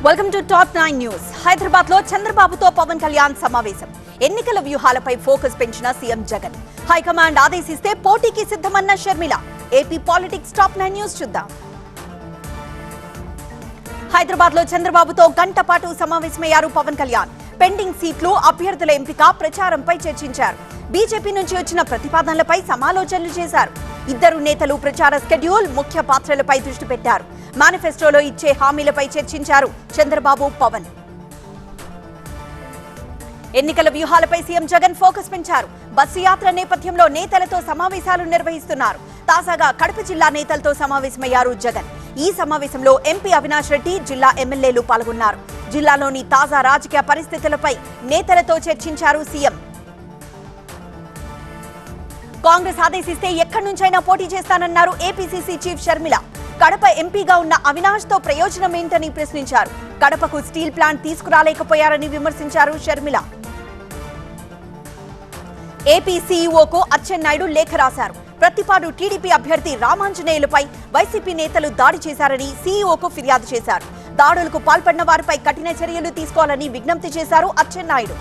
Welcome to top 9 news. Hyderabad లో చంద్రబాబుతో పవన్ కళ్యాణ్ సమావేశం. ఎన్నికల వ్యూహాలపై ఫోకస్ పెంచిన సీఎం జగన్. హైకమాండ్ ఆదేశిస్తే పోటీకి సిద్ధమన్న Sharmila. AP politics top 9 news చూద్దాం. హైదరాబాద్ లో చంద్రబాబుతో గంట పాటు సమావేశమయ్యారు పవన్ కళ్యాణ్. పెండింగ్ సీట్లు, అభ్యర్థుల ఎంపిక, ప్రచారంపై చర్చించారు. బీజేపీ నుంచి వచ్చిన ప్రతిపాదనలపై సమాలోచనలు చేశారు. ఇద్దరు నేతలు ప్రచార స్కెడ్యూల్, ముఖ్య పాత్రలపై దృష్టి పెట్టారు. మేనిఫెస్టోలో ఇచ్చే హామీలపై చర్చించారు చంద్రబాబు, పవన్. ఎన్నికల వ్యూహాలపై సీఎం జగన్ ఫోకస్ పెంచారు. బస్సు యాత్ర నేపథ్యంలో నేతలతో సమావేశాలు నిర్వహిస్తున్నారు. తాజాగా కడప జిల్లా నేతలతో సమావేశమయ్యారు జగన్. ఈ సమావేశంలో ఎంపీ అవినాష్ రెడ్డి, జిల్లా ఎమ్మెల్యేలు పాల్గొన్నారు. జిల్లాలోని తాజా రాజకీయ పరిస్థితులపై నేతలతో చర్చించారు సీఎం. కాంగ్రెస్ ఆదేశిస్తే ఎక్కడి నుంచైనా పోటీ చేస్తానన్నారు ఏపీసీసీ చీఫ్ షర్మిల. కడప ఎంపీగా ఉన్న అవినాష్ తో ప్రయోజనం ఏంటని ప్రశ్నించారు. కడపకు స్టీల్ ప్లాంట్ తీసుకురాలేకపోయారని విమర్శించారు షర్మిల. ఏపీ సీఈఓకు అచ్చెన్నాయుడు లేఖ రాశారు. ప్రతిపాడు టీడీపీ అభ్యర్థి రామాంజనేయులపై వైసీపీ నేతలు దాడి చేశారని సీఈఓకు ఫిర్యాదు చేశారు. దాడులకు పాల్పడిన వారిపై కఠిన చర్యలు తీసుకోవాలని విజ్ఞప్తి చేశారు అచ్చెన్నాయుడు.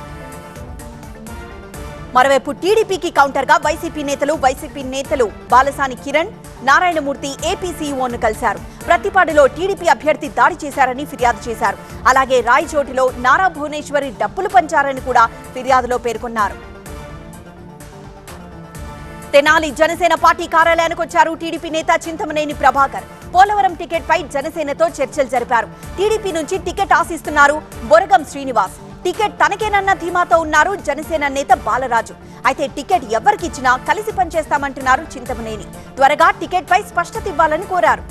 మరోవైపు టీడీపీకి కౌంటర్ గా వైసీపీ నేతలు బాలసాని కిరణ్, నారాయణమూర్తి ఏపీ సీఈఓను కలిశారు. ప్రతిపాడులో టీడీపీ అభ్యర్థి దాడి చేశారని ఫిర్యాదు చేశారు. అలాగే రాయచోటిలో నారా భువనేశ్వరి డబ్బులు పంచారని కూడా ఫిర్యాదులో పేర్కొన్నారు. తెనాలి జనసేన పార్టీ కార్యాలయానికి వచ్చారు టీడీపీ నేత చింతమనేని ప్రభాకర్. పోలవరం టికెట్ పై జనసేనతో చర్చలు జరిపారు. టీడీపీ నుంచి టికెట్ ఆశిస్తున్నారు బొరగం శ్రీనివాస్. టికెట్ తనకేనన్న ధీమాతో ఉన్నారు జనసేన నేత బాలరాజు. అయితే టికెట్ ఎవరికిచ్చినా కలిసి పనిచేస్తామంటున్నారు చింతమనేని. త్వరగా టికెట్ పై స్పష్టత ఇవ్వాలని కోరారు.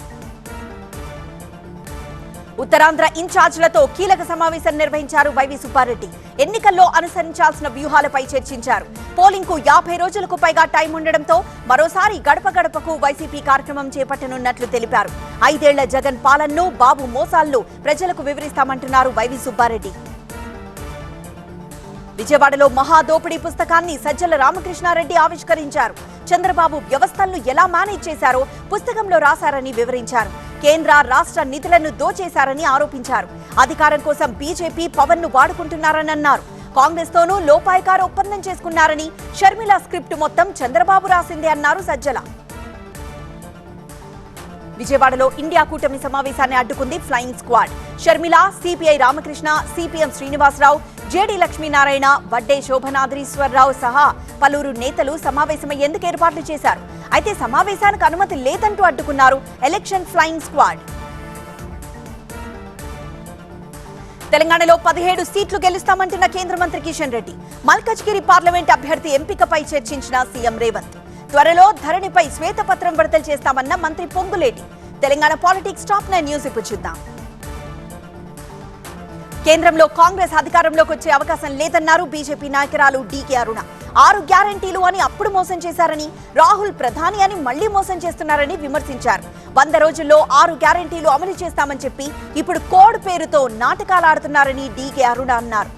ఉత్తరాంధ్ర ఇన్ఛార్జ్లతో కీలక సమావేశం నిర్వహించారు వైవి సుబ్బారెడ్డి. ఎన్నికల్లో అనుసరించాల్సిన వ్యూహాలపై చర్చించారు. పోలింగ్ కు 50 రోజులకు పైగా టైం ఉండడంతో మరోసారి గడప గడపకు వైసీపీ కార్యక్రమం చేపట్టనున్నట్లు తెలిపారు. 5 ఏళ్ల జగన్ పాలనను, బాబు మోసాలను ప్రజలకు వివరిస్తామంటున్నారు వైవి సుబ్బారెడ్డి. విజయవాడలో మహాదోపిడీ పుస్తకాన్ని సజ్జల రామకృష్ణారెడ్డి ఆవిష్కరించారు. చంద్రబాబు వ్యవస్థలను ఎలా మేనేజ్ చేశారో పుస్తకంలో రాశారని వివరించారు. కేంద్ర, రాష్ట్ర నిధులను దోచేశారని ఆరోపించారు. అధికారం కోసం బీజేపీ పవన్ ను వాడుకుంటున్నారని అన్నారు. కాంగ్రెస్ తోనూ లోపాయకార ఒప్పందం చేసుకున్నారని, షర్మిల స్క్రిప్ట్ మొత్తం చంద్రబాబు రాసిందే అన్నారు సజ్జల. విజయవాడలో ఇండియా కూటమి సమావేశాన్ని అడ్డుకుంది flying squad. Sharmila, CPI Ramakrishna, CPM Srinivasarao, JD Lakshminarayana, Vadde Sobhanadreeswararao సహా పలువురు నేతలు సమావేశమయ్యేందుకు ఏర్పాట్లు చేశారు. అయితే సమావేశానికి అనుమతి లేదంటూ అడ్డుకున్నారు ఎలక్షన్ ఫ్లయింగ్ స్క్వాడ్. తెలంగాణలో 17 సీట్లు గెలుస్తామంటున్న కేంద్ర మంత్రి కిషన్ రెడ్డి. మల్కజ్గిరి పార్లమెంట్ అభ్యర్థి ఎంపికపై చర్చించిన సీఎం రేవంత్. త్వరలో ధరణిపై శ్వేతపత్రం విడుదల చేస్తామన్న మంత్రి Ponguleti. Telangana politics top 9 news ఇప్పుడు చూద్దాం. కేంద్రంలో కాంగ్రెస్ అధికారంలోకి వచ్చే అవకాశం లేదన్నారు బీజేపీ నాయకురాలు డీకే అరుణ. 6 గ్యారంటీలు అని అప్పుడు మోసం చేశారని, రాహుల్ ప్రధాని అని మళ్లీ మోసం చేస్తున్నారని విమర్శించారు. 100 రోజుల్లో 6 గ్యారంటీలు అమలు చేస్తామని చెప్పి ఇప్పుడు కోడ్ పేరుతో నాటకాలు ఆడుతున్నారని డీకే అరుణ అన్నారు.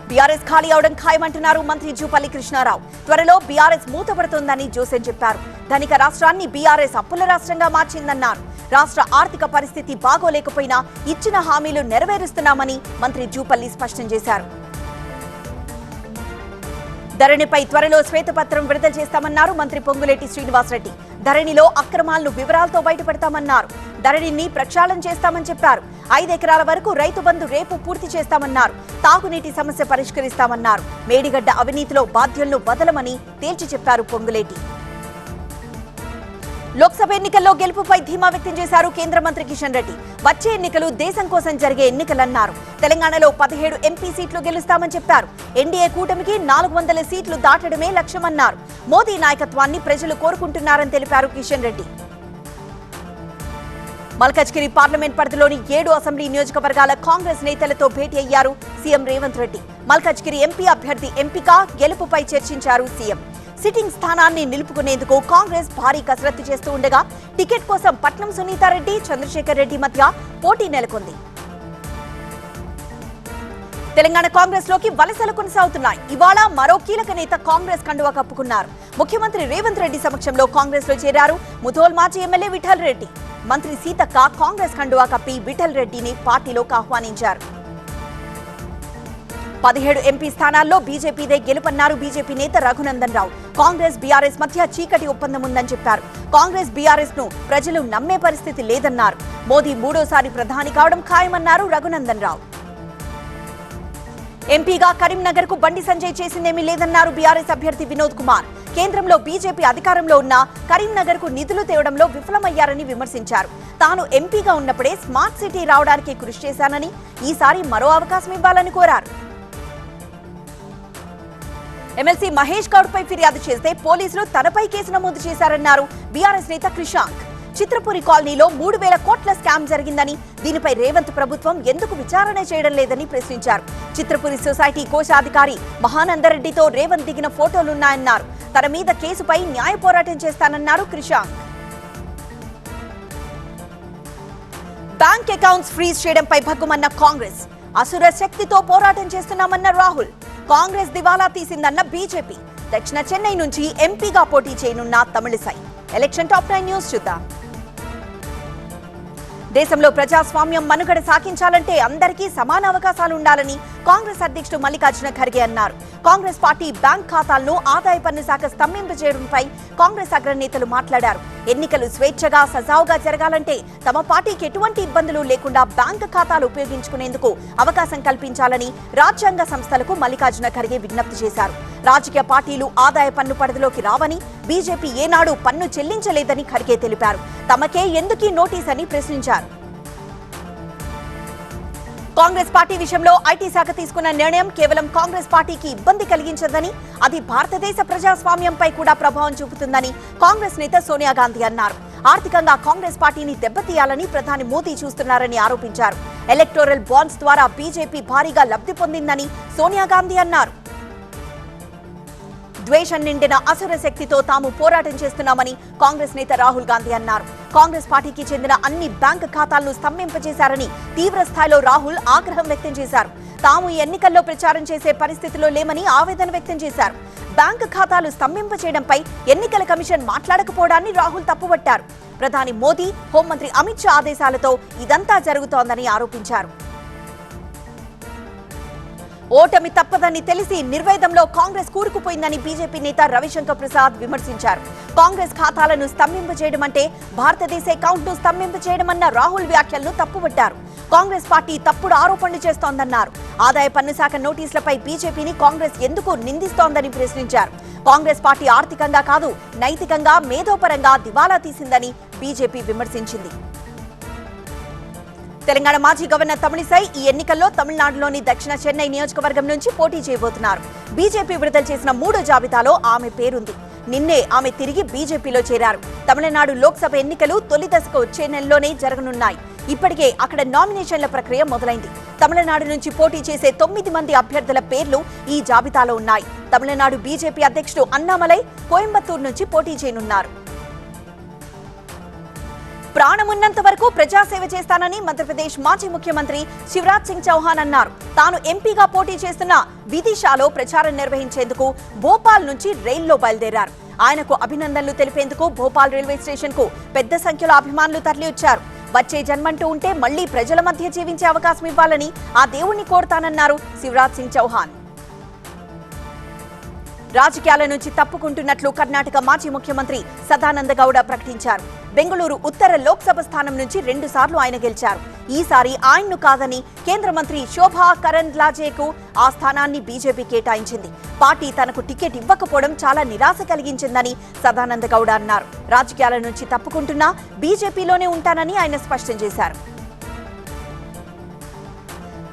బీఆర్ఎస్ ఖాళీ అవడం ఖాయమంటున్నారు మంత్రి జూపల్లి కృష్ణారావు. త్వరలో బీఆర్ఎస్ మూతపడుతోందని జోసెన్ చెప్పారు. ధనిక రాష్ట్రాన్ని బీఆర్ఎస్ అప్పుల రాష్ట్రంగా మార్చిందన్నారు. రాష్ట్ర ఆర్థిక పరిస్థితి బాగోలేకపోయినా ఇచ్చిన హామీలు నెరవేరుస్తున్నామని మంత్రి జూపల్లి స్పష్టం చేశారు. ధరణిపై త్వరలో శ్వేతపత్రం విడుదల చేస్తామన్నారు మంత్రి పొంగులేటి శ్రీనివాసరెడ్డి. ధరణిలో అక్రమాలను వివరాలతో బయటపెడతామన్నారు. ధరణిని ప్రక్షాళన చేస్తామని చెప్పారు. 5 ఎకరాల వరకు రైతు బంధు రేపు పూర్తి చేస్తామన్నారు. తాగునీటి సమస్య పరిష్కరిస్తామన్నారు. మేడిగడ్డ అవినీతిలో బాధ్యులను వదలమని తేల్చి చెప్పారు పొంగులేటి. లోక్సభ ఎన్నికల్లో గెలుపుపై ధీమా వ్యక్తం చేశారు కేంద్ర మంత్రి కిషన్ రెడ్డి. వచ్చే ఎన్నికలు దేశం కోసం జరిగే ఎన్నికలన్నారు. తెలంగాణలో 17 ఎంపీ సీట్లు గెలుస్తామని చెప్పారు. ఎన్డీఏ కూటమికి 400 సీట్లు దాటడమే లక్ష్యమన్నారు. మోదీ నాయకత్వాన్ని ప్రజలు కోరుకుంటున్నారని తెలిపారు కిషన్ రెడ్డి. మల్కజ్గిరి పార్లమెంట్ పరిధిలోని 7 అసెంబ్లీ నియోజకవర్గాల కాంగ్రెస్ నేతలతో భేటీ అయ్యారు సీఎం రేవంత్ రెడ్డి. మల్కజ్గిరి ఎంపీ అభ్యర్థి ఎంపిక, గెలుపుపై చర్చించారు సీఎం. సిట్టింగ్ స్థానాన్ని నిలుపుకునేందుకు కాంగ్రెస్ భారీ కసరత్తు చేస్తూ ఉండగా టికెట్ కోసం పట్నం సునీతారెడ్డి, చంద్రశేఖర్ రెడ్డి మధ్య పోటీ నెలకొంది. తెలంగాణ కాంగ్రెస్ లోకి వలసలు కొనసాగుతున్నాయి. ఇవాళ మరో కీలక నేత కాంగ్రెస్ కండువా కప్పుకున్నారు. ముఖ్యమంత్రి రేవంత్ రెడ్డి సమక్షంలో కాంగ్రెస్ లో చేరారు ముధోల్ మాజీ ఎమ్మెల్యే విఠల్ రెడ్డి. మంత్రి సీతక్క కాంగ్రెస్ కండువా కప్పి విఠల్ రెడ్డిని పార్టీలోకి ఆహ్వానించారు. 17 ఎంపీ స్థానాల్లో బీజేపీదే గెలుపన్నారు బీజేపీ నేత రఘునందన్ రావు. కాంగ్రెస్ బీఆర్ఎస్ మధ్య చీకటి ఒప్పందం ఉందని చెప్పారు. కాంగ్రెస్ బీఆర్ఎస్ ను ప్రజలు నమ్మే పరిస్థితి లేదన్నారు. మోదీ మూడోసారి ప్రధాని కావడం ఖాయమన్నారు రఘునందన్ రావు. ఎంపీగా కరీంనగర్ కు బండి సంజయ్ చేసిందేమీ లేదన్నారు బీఆర్ఎస్ అభ్యర్థి వినోద్ కుమార్. కేంద్రంలో బీజేపీ అధికారంలో ఉన్న కరీంనగర్ కు నిధులు తేవడంలో విఫలమయ్యారని విమర్శించారు. తాను ఎంపీగా ఉన్నప్పుడే స్మార్ట్ సిటీ రావడానికి కృషి చేశానని, ఈసారి మరో అవకాశం ఇవ్వాలని కోరారు. ఎమ్మెల్సీ మహేష్ గౌడ్ పై ఫిర్యాదు చేస్తే పోలీసులు తనపై కేసు నమోదు చేశారన్నారు బీఆర్ఎస్ నేత క్రిషాంక్. చిత్రపురి కాలనీలో 3,000 కోట్ల స్కామ్ జరిగిందని, దీనిపై రేవంత్ ప్రభుత్వం ఎందుకు విచారణ చేయడం లేదని ప్రశ్నించారు. చిత్రపురి సొసైటీ కోశాధికారి మహానందరెడ్డితో రేవంత్ దిగిన ఫోటోలున్నాయన్నారు. తన మీద కేసుపై న్యాయ పోరాటం చేస్తానన్నారు క్రిషాంక్. బ్యాంక్ అకౌంట్స్ ఫ్రీజ్ చేయడంపై భగ్గుమన్న కాంగ్రెస్. అసుర శక్తితో పోరాటం చేస్తున్నామన్న రాహుల్. కాంగ్రెస్ దివాలా తీసిందన్న బీజేపీ. దక్షిణ చెన్నై నుంచి ఎంపీగా పోటీ చేయనున్న తమిళిసై. ఎలక్షన్ టాప్ 9 న్యూస్ చూద్దాం. దేశంలో ప్రజాస్వామ్యం మనుగడ సాగించాలంటే అందరికీ సమాన అవకాశాలు ఉండాలని కాంగ్రెస్ అధ్యక్షుడు మల్లికార్జున ఖర్గే అన్నారు. కాంగ్రెస్ పార్టీ బ్యాంక్ ఖాతాలను ఆదాయ పన్ను శాఖ స్తంభింపజేయడంపై కాంగ్రెస్ అగ్రనేతలు మాట్లాడారు. ఎన్నికలు స్వేచ్ఛగా సజావుగా జరగాలంటే తమ పార్టీకి ఎటువంటి ఇబ్బందులు లేకుండా బ్యాంక్ ఖాతాలు ఉపయోగించుకునేందుకు అవకాశం కల్పించాలని రాజ్యాంగ సంస్థలకు మల్లికార్జున ఖర్గే విజ్ఞప్తి చేశారు. రాజకీయ పార్టీలు ఆదాయ పన్ను పరిధిలోకి రావని, బీజేపీ ఏనాడు పన్ను చెల్లించలేదని ఖర్గే తెలిపారు. తమకే ఎందుకీ నోటీస్ అని ప్రశ్నించారు. కాంగ్రెస్ పార్టీ విషయంలో ఐటీ శాఖ తీసుకున్న నిర్ణయం కేవలం కాంగ్రెస్ పార్టీకి ఇబ్బంది కలిగించదని, అది భారతదేశ ప్రజాస్వామ్యంపై కూడా ప్రభావం చూపుతుందని కాంగ్రెస్ నేత సోనియా గాంధీ అన్నారు. ఆర్థికంగా కాంగ్రెస్ పార్టీని దెబ్బతీయాలని ప్రధాని మోదీ చూస్తున్నారని ఆరోపించారు. ఎలక్టోరల్ బాండ్స్ ద్వారా బీజేపీ భారీగా లబ్ధి పొందిందని సోనియా గాంధీ అన్నారు. ద్వేషం నిండిన అసుర శక్తితో తాము పోరాటం చేస్తున్నామని కాంగ్రెస్ నేత రాహుల్ గాంధీ అన్నారు. కాంగ్రెస్ పార్టీకి చెందిన అన్ని బ్యాంకు ఖాతాలను స్తంభింపజేశారని తీవ్ర స్థాయిలో రాహుల్ ఆగ్రహం వ్యక్తం చేశారు. తాము ఎన్నికల్లో ప్రచారం చేసే పరిస్థితిలో లేమని ఆవేదన వ్యక్తం చేశారు. బ్యాంకు ఖాతాలు స్తంభింపచేయడంపై ఎన్నికల కమిషన్ మాట్లాడకపోవడాన్ని రాహుల్ తప్పుపట్టారు. ప్రధాని మోదీ, హోంమంత్రి అమిత్ షా ఆదేశాలతో ఇదంతా జరుగుతోందని ఆరోపించారు. ఓటమి తప్పదని తెలిసి నిర్వేదంలో కాంగ్రెస్ కూరుకుపోయిందని బీజేపీ నేత రవిశంకర్ ప్రసాద్ విమర్శించారు. కాంగ్రెస్ ఖాతాలను స్తంభింపజేయడం అంటే భారతదేశ అకౌంట్ ను స్తంభింపజేయడమన్న రాహుల్ వ్యాఖ్యలను తప్పుపట్టారు. కాంగ్రెస్ పార్టీ తప్పుడు ఆరోపణలు చేస్తోందన్నారు. ఆదాయ పన్ను శాఖ నోటీసులపై బీజేపీని కాంగ్రెస్ ఎందుకు నిందిస్తోందని ప్రశ్నించారు. కాంగ్రెస్ పార్టీ ఆర్థికంగా కాదు, నైతికంగా, మేధోపరంగా దివాలా తీసిందని బీజేపీ విమర్శించింది. తెలంగాణ మాజీ గవర్నర్ తమిళిసై ఈ ఎన్నికల్లో తమిళనాడులోని దక్షిణ చెన్నై నియోజకవర్గం నుంచి పోటీ చేయబోతున్నారు. బీజేపీ విడుదల చేసిన 3వ జాబితాలో ఆమె పేరుంది. నిన్నే ఆమె తిరిగి బీజేపీలో చేరారు. తమిళనాడు లోక్సభ ఎన్నికలు తొలి దశకు వచ్చే నెలలోనే జరగనున్నాయి. ఇప్పటికే అక్కడ నామినేషన్ల ప్రక్రియ మొదలైంది. తమిళనాడు నుంచి పోటీ చేసే 9 మంది అభ్యర్థుల పేర్లు ఈ జాబితాలో ఉన్నాయి. తమిళనాడు బీజేపీ అధ్యక్షుడు అన్నామలై కోయంబత్తూరు నుంచి పోటీ చేయనున్నారు. ప్రాణమున్నంత వరకు ప్రజాసేవ చేస్తానని మధ్యప్రదేశ్ మాజీ ముఖ్యమంత్రి శివరాజ్ సింగ్ చౌహాన్ అన్నారు. తాను ఎంపీగా పోటీ చేస్తున్న విదిశాలో ప్రచారం నిర్వహించేందుకు భోపాల్ నుంచి రైల్లో బయలుదేరారు. ఆయనకు అభినందనలు తెలిపేందుకు భోపాల్ రైల్వే స్టేషన్ కు పెద్ద సంఖ్యలో అభిమానులు తరలివచ్చారు. వచ్చే జన్మంటూ ఉంటే మళ్లీ ప్రజల మధ్య జీవించే అవకాశం ఇవ్వాలని ఆ దేవుణ్ణి కోరుతానన్నారు శివరాజ్ సింగ్ చౌహాన్. రాజకీయాల నుంచి తప్పుకుంటున్నట్లు కర్ణాటక మాజీ ముఖ్యమంత్రి సదానంద గౌడ ప్రకటించారు. బెంగళూరు ఉత్తర లోక్సభ స్థానం నుంచి 2 సార్లు ఆయన గెలిచారు. ఈసారి ఆయన్ను కాదని కేంద్ర మంత్రి శోభా కరంద్లాజేకు ఆ స్థానాన్ని బీజేపీ కేటాయించింది. పార్టీ తనకు టికెట్ ఇవ్వకపోవడం చాలా నిరాశ కలిగించిందని సదానంద గౌడ అన్నారు. రాజకీయాల నుంచి తప్పుకుంటున్నా బీజేపీలోనే ఉంటానని ఆయన స్పష్టం చేశారు.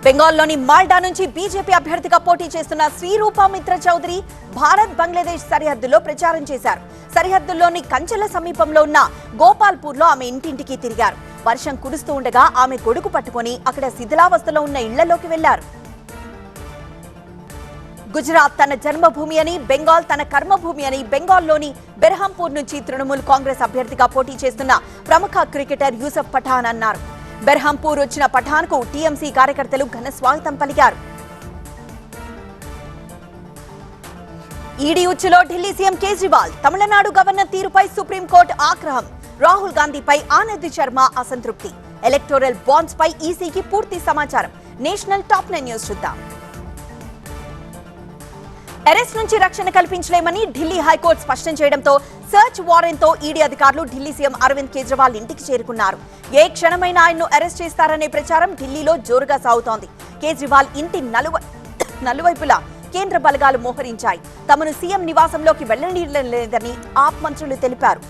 బెంగాల్లోని మాల్డా నుంచి బీజేపీ అభ్యర్థిగా పోటీ చేస్తున్న శ్రీరూపా మిత్ర చౌదరి భారత్ బంగ్లాదేశ్ సరిహద్దులో ప్రచారం చేశారు. సరిహద్దుల్లోని కంచెల సమీపంలో ఉన్న గోపాల్పూర్లో ఆమె ఇంటింటికి తిరిగారు. వర్షం కురుస్తూ ఉండగా ఆమె గొడుగు పట్టుకుని అక్కడ శిథిలావస్థలో ఉన్న ఇళ్లలోకి వెళ్లారు. గుజరాత్ తన జన్మభూమి అని, బెంగాల్ తన కర్మభూమి అని బెంగాల్లోని బెర్హంపూర్ నుంచి తృణమూల్ కాంగ్రెస్ అభ్యర్థిగా పోటీ చేస్తున్న ప్రముఖ క్రికెటర్ యూసఫ్ పఠాన్ అన్నారు. బెర్హంపూర్ వచ్చిన పఠాన్ కు టీఎంసీ కార్యకర్తలు ఘన స్వాగతం పలికారు. ఈడీ ఉచ్చులో ఢిల్లీ సీఎం కేజ్రీవాల్. తమిళనాడు గవర్నర్ తీరుపై సుప్రీంకోర్టు ఆగ్రహం. రాహుల్ గాంధీపై ఆనంద్ శర్మ అసంతృప్తి. ఎలక్టోరల్ బాండ్స్ పై ఈసీకి పూర్తి సమాచారం. నేషనల్ టాప్ 9 న్యూస్ చూద్దాం. అరెస్ట్ నుంచి రక్షణ కల్పించలేమని ఢిల్లీ హైకోర్టు స్పష్టం చేయడంతో సర్చ్ వారెంట్తో ఈడీ అధికారులు ఢిల్లీ సీఎం అరవింద్ కేజ్రీవాల్ ఇంటికి చేరుకున్నారు. ఏ క్షణమైనా ఆయన్ను అరెస్ట్ చేస్తారనే ప్రచారం ఢిల్లీలో జోరుగా సాగుతోంది. కేజ్రీవాల్ ఇంటి నలువైపులా కేంద్ర బలగాలు మోహరించాయి. తమను సీఎం నివాసంలోకి వెళ్లనీయడం లేదని ఆప్ మంత్రులు తెలిపారు.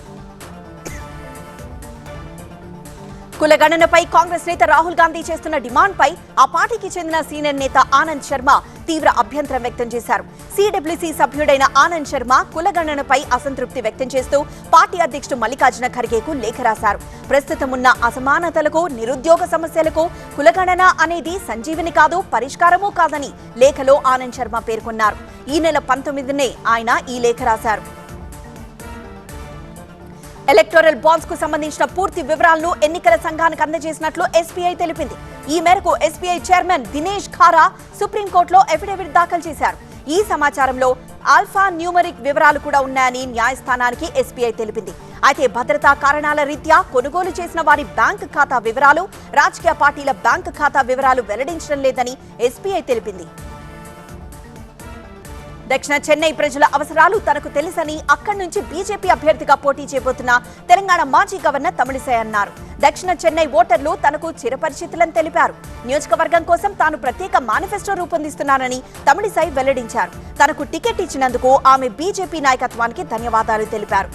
కులగణనపై కాంగ్రెస్ నేత రాహుల్ గాంధీ చేస్తున్న డిమాండ్పై ఆ పార్టీకి చెందిన సీనియర్ నేత ఆనంద్ శర్మ తీవ్ర అభ్యంతరం వ్యక్తం చేశారు. సిడబ్ల్యూసీ సభ్యుడైన ఆనంద్ శర్మ కులగణనపై అసంతృప్తి వ్యక్తం చేస్తూ పార్టీ అధ్యక్షుడు మల్లికార్జున ఖర్గేకు లేఖ రాశారు. ప్రస్తుతం ఉన్న అసమానతలకు, నిరుద్యోగ సమస్యలకు కులగణన అనేది సంజీవిని కాదు, పరిష్కారమూ కాదని లేఖలో ఆనంద్ శర్మ పేర్కొన్నారు. ఈ నెల 19నే ఆయన ఈ లేఖ రాశారు. ఎలక్టోరల్ బాండ్స్ కు సంబంధించిన పూర్తి వివరాలను ఎన్నికల సంఘానికి అందజేసినట్లు ఎస్పీఐ తెలిపింది. ఈ మేరకు ఎస్పీఐ చైర్మన్ దినేష్ ఖారా సుప్రీంకోర్టులో అఫిడవిట్ దాఖలు చేశారు. ఈ సమాచారంలో ఆల్ఫా న్యూమరిక్ వివరాలు కూడా ఉన్నాయని న్యాయస్థానానికి ఎస్పీఐ తెలిపింది. అయితే భద్రతా కారణాల రీత్యా కొనుగోలు చేసిన వారి బ్యాంక్ ఖాతా వివరాలు, రాజకీయ పార్టీల బ్యాంక్ ఖాతా వివరాలు వెల్లడించడం లేదని ఎస్పీఐ తెలిపింది. దక్షిణ చెన్నై ప్రజల అవసరాలు తనకు తెలుసని అక్కడి నుంచి బీజేపీ అభ్యర్థిగా పోటీ చేయబోతున్న తెలంగాణ మాజీ గవర్నర్ తమిళిసై అన్నారు. దక్షిణ చెన్నై ఓటర్లు తనకు చిరపరిచితులని తెలిపారు. నియోజకవర్గం కోసం తాను ప్రత్యేక మేనిఫెస్టో రూపొందిస్తున్నానని తమిళిసై వెల్లడించారు. తనకు టికెట్ ఇచ్చినందుకు ఆమె బీజేపీ నాయకత్వానికి ధన్యవాదాలు తెలిపారు.